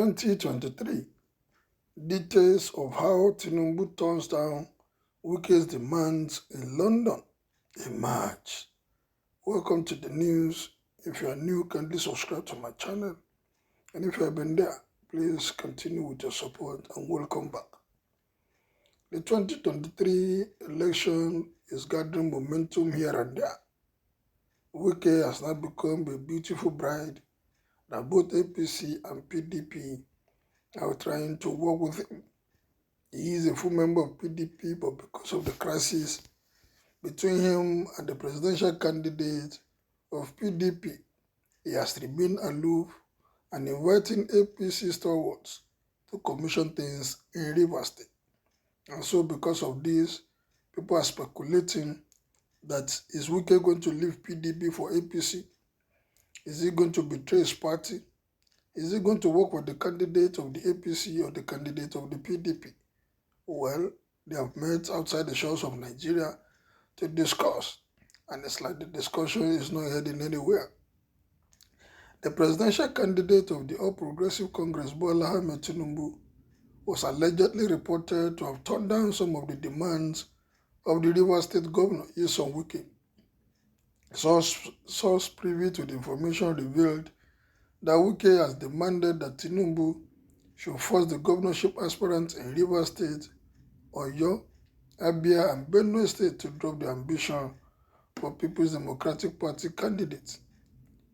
2023. Details of how Tinubu turns down Wikes' demands in London emerge. Welcome to the news. If you are new, kindly subscribe to my channel. And if you have been there, please continue with your support and welcome back. The 2023 election is gathering momentum here and there. Wike has now become a beautiful bride that both APC and PDP are trying to work with him. He is a full member of PDP, but because of the crisis between him and the presidential candidate of PDP, he has remained aloof and inviting APC stalwarts to commission things in Rivers State. And so because of this, people are speculating that is Wike going to leave PDP for APC? Is he going to betray his party? Is he going to work with the candidate of the APC or the candidate of the PDP? Well, they have met outside the shores of Nigeria to discuss, and it's like the discussion is not heading anywhere. The presidential candidate of the All Progressive Congress, Bola Ahmed Tinubu, was allegedly reported to have turned down some of the demands of the Rivers State Governor, Nyesom Wike. Source privy to the information revealed that Wike has demanded that Tinubu should force the governorship aspirants in Rivers State, Oyo, Abia, and Benue State to drop their ambition for People's Democratic Party candidates.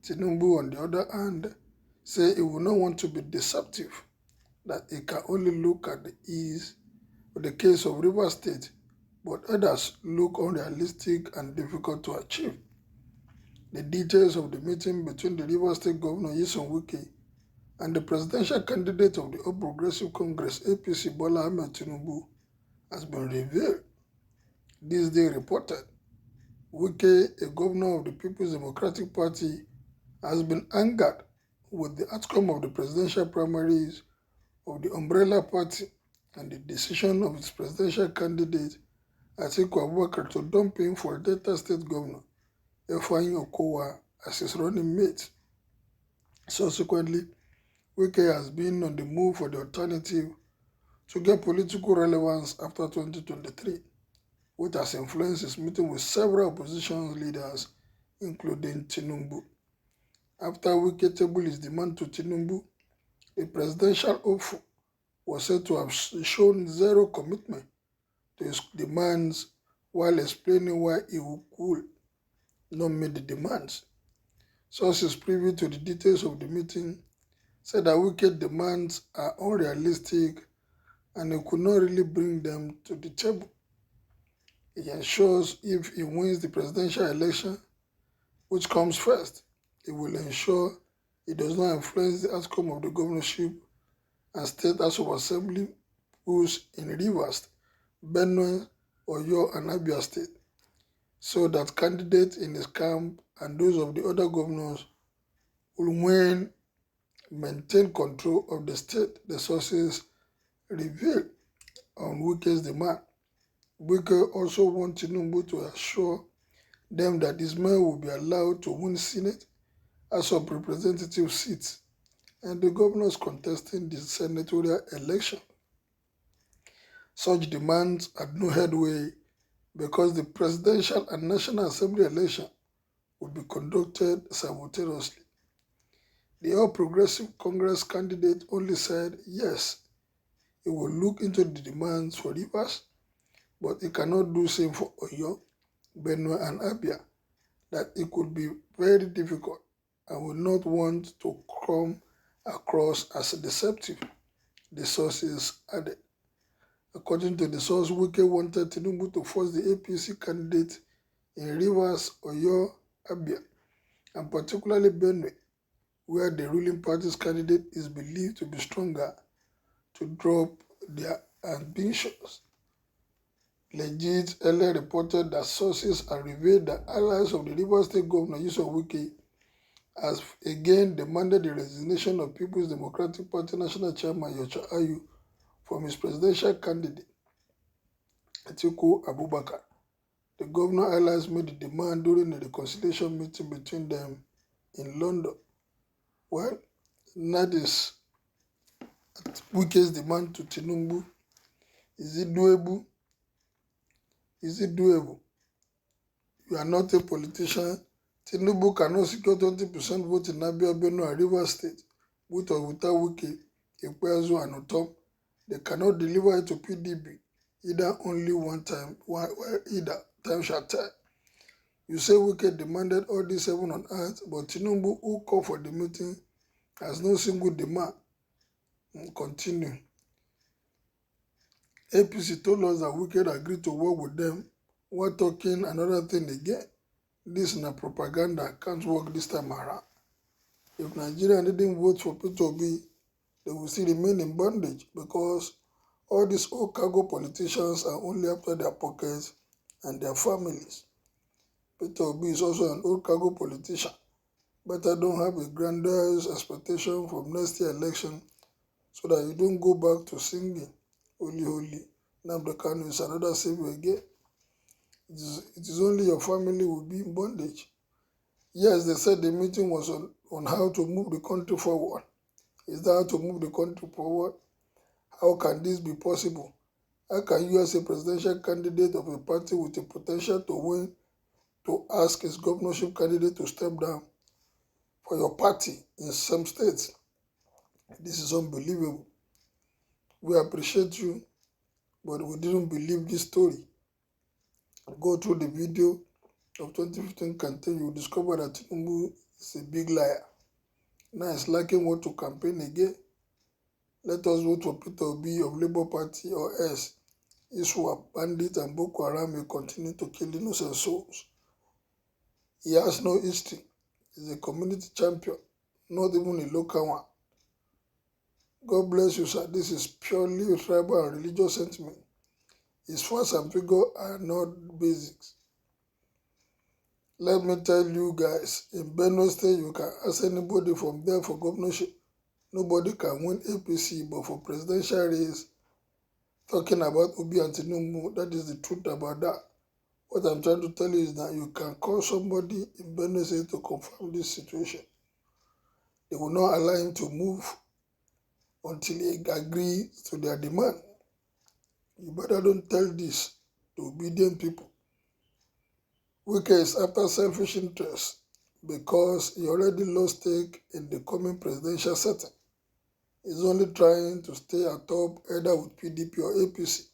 Tinubu, on the other hand, said he would not want to be deceptive, that he can only look at the ease of the case of Rivers State, but others look unrealistic and difficult to achieve. The details of the meeting between the Rivers State Governor Nyesom Wike and the presidential candidate of the All Progressive Congress APC Bola Ahmed Tinubu has been revealed. This day reported, Wike, a governor of the People's Democratic Party, has been angered with the outcome of the presidential primaries of the Umbrella Party and the decision of its presidential candidate Atiku Abubakar to dump him for Delta State Governor Ifeanyi Okowa as his running mate. Subsequently, Wike has been on the move for the alternative to get political relevance after 2023, which has influenced his meeting with several opposition leaders, including Tinubu. After Wike tabled his demand to Tinubu, the presidential hopeful was said to have shown zero commitment to his demands while explaining why he could not meet the demands. Sources privy to the details of the meeting said that Wike's demands are unrealistic and he could not really bring them to the table. He ensures if he wins the presidential election, which comes first, he will ensure he does not influence the outcome of the governorship and state House of Assembly polls in Rivers, Benue, Oyo, and Abia State, so that candidates in his camp and those of the other governors will maintain control of the state, the sources revealed on Wike's demand. Wike also wants Tinubu to assure them that his men will be allowed to win Senate, House of Representative seats, and the governors contesting the senatorial election. Such demands had no headway because the presidential and National Assembly election would be conducted simultaneously. The All Progressive Congress candidate only said yes, he will look into the demands for Rivers, but he cannot do same for Oyo, Benue, and Abia, that it could be very difficult and would not want to come across as deceptive, the sources added. According to the source, Wike wanted Tinubu to force the APC candidate in Rivers, Oyo, Abia, and particularly Benue, where the ruling party's candidate is believed to be stronger, to drop their ambitions. Legit earlier reported that sources have revealed that allies of the Rivers State Governor Nyesom Wike has again demanded the resignation of People's Democratic Party National Chairman Yocha Ayu from his presidential candidate Atiku Abubakar. The governor allies made the demand during a reconciliation meeting between them in London. Well, that is at Wike's demand to Tinubu. Is it doable? Is it doable? You are not a politician. Tinubu cannot secure 20% vote in Abia, Benue, and Rivers State, with or without Wike, Ekpeazu, and Otom. They cannot deliver it to PDP, either only one time, either time shall tell. You say Wike demanded all these 7 on earth, but Tinubu, who called for the meeting, has no single demand. Continue. APC told us that Wike agreed to work with them. We're talking another thing again. This is not propaganda. Can't work this time around. If Nigeria didn't vote for Peter Obi, they will still remain in bondage because all these old cargo politicians are only after their pockets and their families. Peter Obi is also an old cargo politician. But I don't have a grandiose expectation from next year election so that you don't go back to singing Holy Holy. Nnamdi Kanu is another savior again. It is only your family will be in bondage. Yes, they said the meeting was on how to move the country forward. Is that how to move the country forward? How can this be possible? How can you as a presidential candidate of a party with a potential to win to ask its governorship candidate to step down for your party in some states? This is unbelievable. We appreciate you, but we didn't believe this story. Go through the video of 2015 campaign, you will discover that Tinubu is a big liar. Now it's lacking what to campaign again. Let us vote for Peter Obi of Labour Party or else ISWAP, bandits and Boko Haram may continue to kill innocent souls. He has no history. He's a community champion, not even a local one. God bless you, sir. This is purely tribal and religious sentiment. His facts and figures are not basics. Let me tell you guys, in Benue State, you can ask anybody from there for governorship. Nobody can win APC, but for presidential race, talking about Obi and Tinubu, that is the truth about that. What I'm trying to tell you is that you can call somebody in Benue State to confirm this situation. They will not allow him to move until he agrees to their demand. You better don't tell this to obedient people. Wike is after selfish interests because he already lost stake in the coming presidential setting. He's only trying to stay atop either with PDP or APC.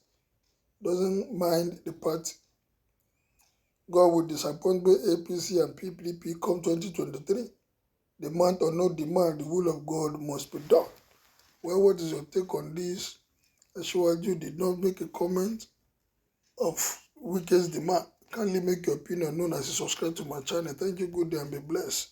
Doesn't mind the party. God will disappoint both APC and PDP come 2023. Demand or no demand, the will of God must be done. Well, what is your take on this? Ashwaju did not make a comment of Wike's demand. Kindly make your opinion known as you subscribe to my channel. Thank you, good day, and be blessed.